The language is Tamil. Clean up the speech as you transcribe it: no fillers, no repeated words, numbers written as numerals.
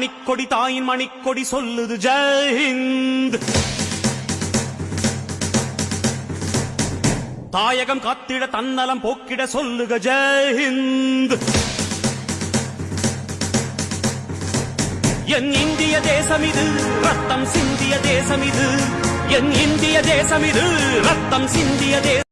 மணிக்கொடி தாயின் மணிக்கொடி சொல்லுது ஜெய் ஹிந்த். தாயகம் காத்திட தன்னலம் போக்கிட சொல்லுக ஜெய் ஹிந்த். என் இந்திய தேசம் இது ரத்தம் சிந்திய தேசம் இது. என் இந்திய தேசம் இது ரத்தம் சிந்திய தேசம்.